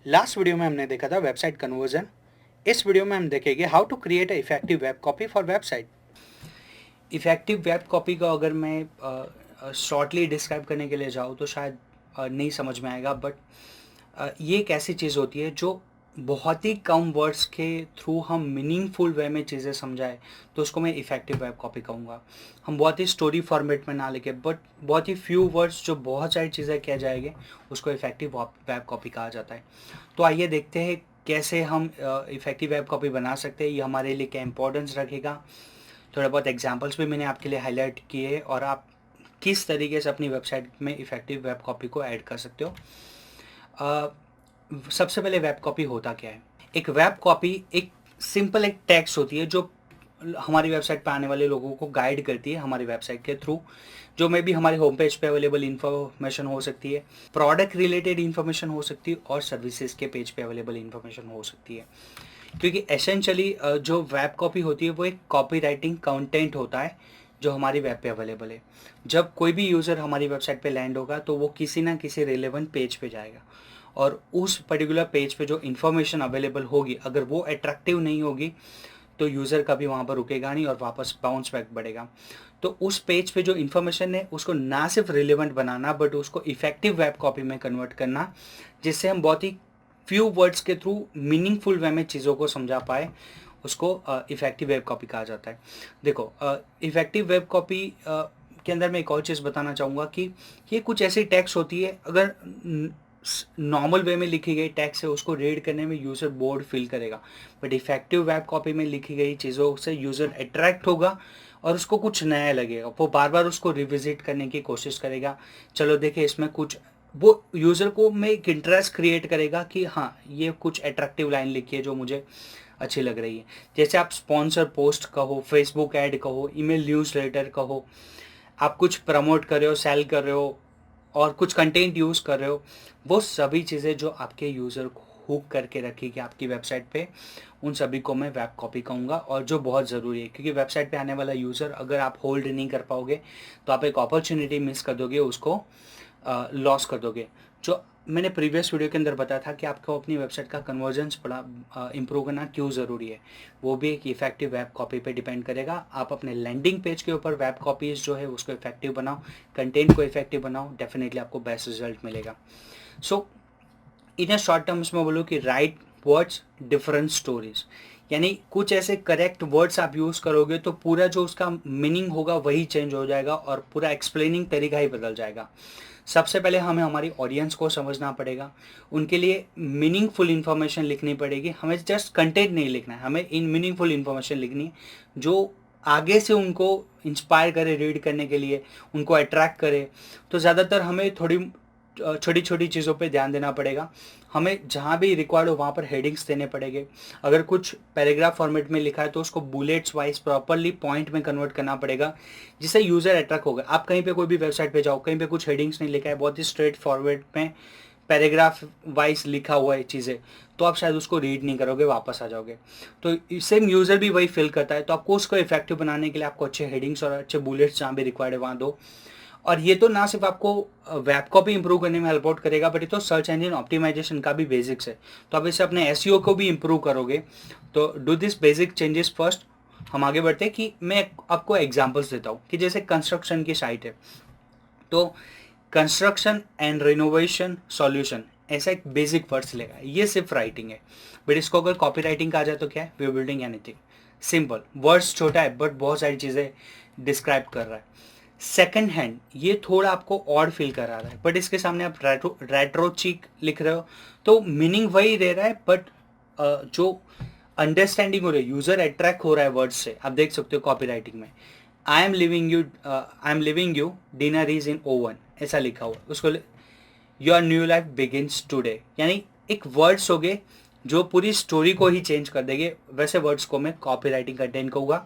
Last video में हमने देखा था वेबसाइट कन्वर्जन। इस वीडियो में हम देखेंगे how to create a effective web copy for website. Effective web copy का अगर मैं शॉर्टली डिस्क्राइब करने के लिए जाऊँ तो शायद नहीं समझ में आएगा, बट ये एक ऐसी चीज़ होती है जो बहुत ही कम वर्ड्स के थ्रू हम मीनिंगफुल वे में चीज़ें समझाए, तो उसको मैं इफेक्टिव वेब कॉपी कहूँगा। हम बहुत ही स्टोरी फॉर्मेट में ना लिखे, बट बहुत ही फ्यू वर्ड्स जो बहुत सारी चीज़ें किया जाएंगे, उसको इफेक्टिव वेब कॉपी कहा जाता है। तो आइए देखते हैं कैसे हम इफेक्टिव वेब कॉपी बना सकते हैं, ये हमारे लिए क्या इंपॉर्टेंस रखेगा। थोड़ा बहुत एग्जांपल्स भी मैंने आपके लिए हाईलाइट किए और आप किस तरीके से अपनी वेबसाइट में इफेक्टिव वेब कॉपी को ऐड कर सकते हो। सबसे पहले वेब कॉपी होता क्या है? एक वेब कॉपी एक सिंपल एक टेक्स्ट होती है जो हमारी वेबसाइट पे आने वाले लोगों को गाइड करती है हमारी वेबसाइट के थ्रू, जो मे भी हमारे होम पेज पे अवेलेबल इन्फॉर्मेशन हो सकती है, प्रोडक्ट रिलेटेड इन्फॉर्मेशन हो सकती है और सर्विसेज के पेज पे अवेलेबल इन्फॉर्मेशन हो सकती है। क्योंकि एसेंशियली जो वेब कॉपी होती है वो एक कॉपी राइटिंग कंटेंट होता है जो हमारी वेब पे अवेलेबल है। जब कोई भी यूज़र हमारी वेबसाइट पे लैंड होगा तो वो किसी ना किसी रिलेवेंट पेज पे जाएगा और उस पर्टिकुलर पेज पे जो इन्फॉर्मेशन अवेलेबल होगी, अगर वो अट्रैक्टिव नहीं होगी तो यूज़र कभी वहाँ पर रुकेगा नहीं और वापस बाउंस बैक बढ़ेगा। तो उस पेज पे जो इन्फॉर्मेशन है उसको ना सिर्फ रिलेवेंट बनाना बट उसको इफेक्टिव वेब कॉपी में कन्वर्ट करना, जिससे हम बहुत ही फ्यू वर्ड्स के थ्रू मीनिंगफुल वे में चीज़ों को समझा पाए, उसको इफेक्टिव वेब कॉपी कहा जाता है। देखो, इफेक्टिव वेब कॉपी के अंदर मैं एक और चीज़ बताना चाहूँगा कि ये कुछ ऐसी टेक्स्ट होती है, अगर नॉर्मल वे में लिखी गई टेक्स्ट है उसको रीड करने में यूज़र बोर्ड फील करेगा, बट इफेक्टिव वेब कॉपी में लिखी गई चीज़ों से यूज़र अट्रैक्ट होगा और उसको कुछ नया लगेगा, वो बार बार उसको रिविजिट करने की कोशिश करेगा। चलो देखिए इसमें कुछ, वो यूज़र को में एक इंटरेस्ट क्रिएट करेगा कि हाँ ये कुछ अट्रैक्टिव लाइन लिखी है जो मुझे अच्छी लग रही है। जैसे आप स्पॉन्सर पोस्ट कहो, फेसबुक ऐड कहो, ईमेल न्यूज़लेटर कहो, आप कुछ प्रमोट कर रहे हो, सेल कर रहे हो और कुछ कंटेंट यूज़ कर रहे हो, वो सभी चीज़ें जो आपके यूज़र को हुक करके रखेगी आपकी वेबसाइट पे, उन सभी को मैं वेब कॉपी कहूँगा। और जो बहुत ज़रूरी है, क्योंकि वेबसाइट पे आने वाला यूज़र अगर आप होल्ड नहीं कर पाओगे तो आप एक अपॉर्चुनिटी मिस कर दोगे, उसको लॉस कर दोगे। जो मैंने प्रीवियस वीडियो के अंदर बताया था कि आपको अपनी वेबसाइट का कन्वर्जेंस बड़ा इंप्रूव करना क्यों ज़रूरी है, वो भी एक इफेक्टिव वेब कॉपी पे डिपेंड करेगा। आप अपने लैंडिंग पेज के ऊपर वेब कॉपीज़ जो है उसको इफेक्टिव बनाओ, कंटेंट को इफेक्टिव बनाओ, डेफिनेटली आपको बेस्ट रिजल्ट मिलेगा। सो इन ए शॉर्ट टर्म्स में बोलूँ कि राइट वर्ड्स डिफरेंट स्टोरीज, यानी कुछ ऐसे करेक्ट वर्ड्स आप यूज़ करोगे तो पूरा जो उसका मीनिंग होगा वही चेंज हो जाएगा और पूरा एक्सप्लेनिंग तरीका ही बदल जाएगा। सबसे पहले हमें हमारी ऑडियंस को समझना पड़ेगा, उनके लिए मीनिंगफुल इन्फॉर्मेशन लिखनी पड़ेगी। हमें जस्ट कंटेंट नहीं लिखना है, हमें इन मीनिंगफुल इन्फॉर्मेशन लिखनी है जो आगे से उनको इंस्पायर करे रीड करने के लिए, उनको अट्रैक्ट करे। तो ज़्यादातर हमें थोड़ी छोटी छोटी चीज़ों पे ध्यान देना पड़ेगा। हमें जहाँ भी रिक्वायर्ड हो वहाँ पर हेडिंग्स देने पड़ेंगे। अगर कुछ पैराग्राफ फॉर्मेट में लिखा है तो उसको बुलेट्स वाइज प्रॉपरली पॉइंट में कन्वर्ट करना पड़ेगा, जिससे यूज़र अट्रैक्ट होगा। आप कहीं पे कोई भी वेबसाइट पे जाओ, कहीं पे कुछ हेडिंग्स नहीं लिखा है, बहुत ही स्ट्रेट फॉरवर्ड में पैराग्राफ वाइज लिखा हुआ है चीज़ें, तो आप शायद उसको रीड नहीं करोगे, वापस आ जाओगे। तो सेम यूज़र भी वही फील करता है। तो आपको उसको इफेक्टिव बनाने के लिए आपको अच्छे हेडिंग्स और अच्छे बुलेट्स जहाँ भी रिक्वायर्ड है वहाँ दो। और ये तो ना सिर्फ आपको वेब कॉपी इंप्रूव करने में हेल्प आउट करेगा, बट ये तो सर्च इंजन ऑप्टिमाइजेशन का भी बेसिक्स है। तो आप इससे अपने एसईओ को भी इंप्रूव करोगे। तो do this basic changes first. हम आगे बढ़ते हैं कि मैं आपको एग्जांपल्स देता हूँ कि जैसे कंस्ट्रक्शन की साइट है, तो कंस्ट्रक्शन एंड रिनोवेशन सॉल्यूशन ऐसा एक बेसिक वर्ड्स लेगा, ये सिर्फ राइटिंग है। बट इसको अगर कॉपी राइटिंग कहा जाए तो क्या है? We building anything. Simple words छोटा है बट बहुत सारी चीज़ें डिस्क्राइब कर रहा है। सेकंड हैंड, ये थोड़ा आपको ऑड फील करा रहा है, बट इसके सामने आप रेट्रो चीक लिख रहे हो तो मीनिंग वही रह रहा है, बट जो अंडरस्टैंडिंग हो रही है, यूजर अट्रैक्ट हो रहा है वर्ड्स से। आप देख सकते हो कॉपी राइटिंग में I am living you dinner is in oven, ऐसा लिखा हुआ उसको your new life begins today, यानी एक वर्ड्स हो गए जो पूरी स्टोरी को ही चेंज कर देंगे। वैसे वर्ड्स को मैं कॉपी राइटिंग कंटेंट कहूँगा।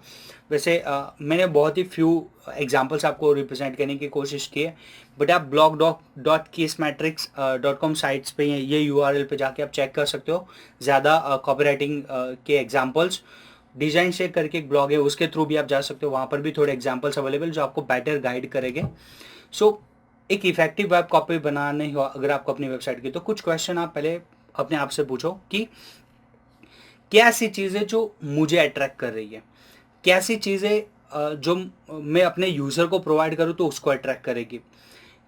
वैसे मैंने बहुत ही फ्यू एग्जांपल्स आपको रिप्रेजेंट करने की कोशिश की है, बट आप blog.keysmetrics.com साइट्स पे ये यूआरएल पे जाके आप चेक कर सकते हो ज़्यादा कॉपी राइटिंग के एग्जांपल्स। डिजाइन शेक करके एक ब्लॉग है, उसके थ्रू भी आप जा सकते हो, वहाँ पर भी थोड़े एग्जांपल्स अवेलेबल जो आपको बेटर गाइड करेंगे। सो एक इफेक्टिव वेब कॉपी बनाने हो अगर आपको अपनी वेबसाइट की, तो कुछ क्वेश्चन आप पहले अपने आप से पूछो कि क्या ऐसी चीज़ें जो मुझे अट्रैक्ट कर रही है, कैसी चीज़ें जो मैं अपने यूज़र को प्रोवाइड करूँ तो उसको अट्रैक्ट करेगी,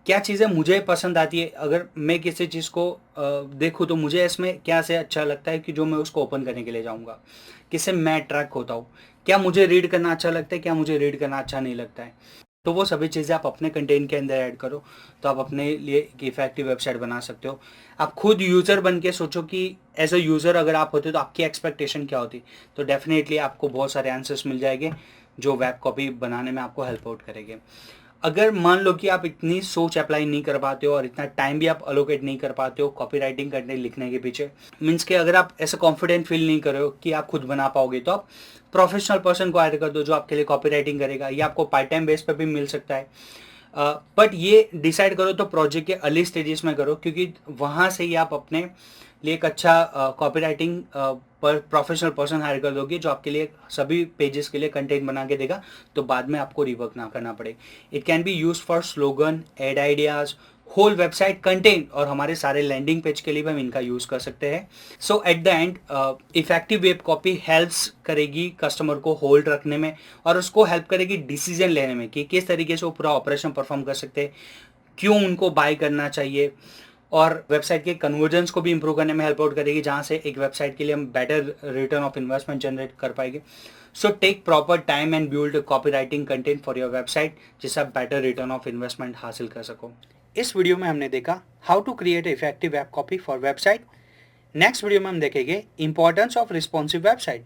क्या चीज़ें मुझे पसंद आती है। अगर मैं किसी चीज़ को देखूँ तो मुझे इसमें क्या से अच्छा लगता है कि जो मैं उसको ओपन करने के लिए जाऊँगा, किससे मैं अट्रैक्ट होता हूँ, क्या मुझे रीड करना अच्छा लगता है, क्या मुझे रीड करना अच्छा नहीं लगता है। तो वो सभी चीज़ें आप अपने कंटेंट के अंदर ऐड करो तो आप अपने लिए एक इफेक्टिव वेबसाइट बना सकते हो। आप खुद यूज़र बन के सोचो कि एज अ यूज़र अगर आप होते तो आपकी एक्सपेक्टेशन क्या होती, तो डेफिनेटली आपको बहुत सारे आंसर्स मिल जाएंगे जो वेब कॉपी बनाने में आपको हेल्प आउट करेंगे। अगर मान लो कि आप इतनी सोच अप्लाई नहीं कर पाते हो और इतना टाइम भी आप अलोकेट नहीं कर पाते हो कॉपी राइटिंग करने लिखने के पीछे, मीन्स कि अगर आप ऐसा कॉन्फिडेंट फील नहीं कर रहे हो कि आप खुद बना पाओगे, तो आप प्रोफेशनल पर्सन को हायर कर दो जो आपके लिए कॉपी राइटिंग करेगा। ये आपको पार्ट टाइम बेस पर भी मिल सकता है, बट ये डिसाइड करो तो प्रोजेक्ट के अर्ली स्टेजेस में करो, क्योंकि वहाँ से ही आप अपने लिए एक अच्छा कॉपी राइटिंग पर प्रोफेशनल पर्सन हायर कर दोगे जो आपके लिए सभी पेजेस के लिए कंटेंट बना के देगा, तो बाद में आपको रिवर्क ना करना पड़े। It can be use for slogan, ad ideas, whole website content, और हमारे सारे लैंडिंग पेज के लिए भी हम इनका यूज कर सकते हैं। So at the end effective web copy helps करेगी कस्टमर को होल्ड रखने में, और उसको हेल्प करेगी डिसीजन लेने में कि किस तरीके से वो पूरा ऑपरेशन परफॉर्म कर सकते हैं, क्यों उनको बाय करना चाहिए, और वेबसाइट के कन्वर्जन्स को भी इंप्रूव करने में हेल्प आउट करेगी, जहाँ से एक वेबसाइट के लिए हम better return of investment generate कर पाएंगे। So take proper time and build copy writing content for your website, जिससे आप बेटर रिटर्न ऑफ इन्वेस्टमेंट हासिल कर सको। इस वीडियो में हमने देखा how to create effective web copy for website. Next video में हम देखेंगे इंपॉर्टेंस ऑफ रिस्पॉन्सिव वेबसाइट।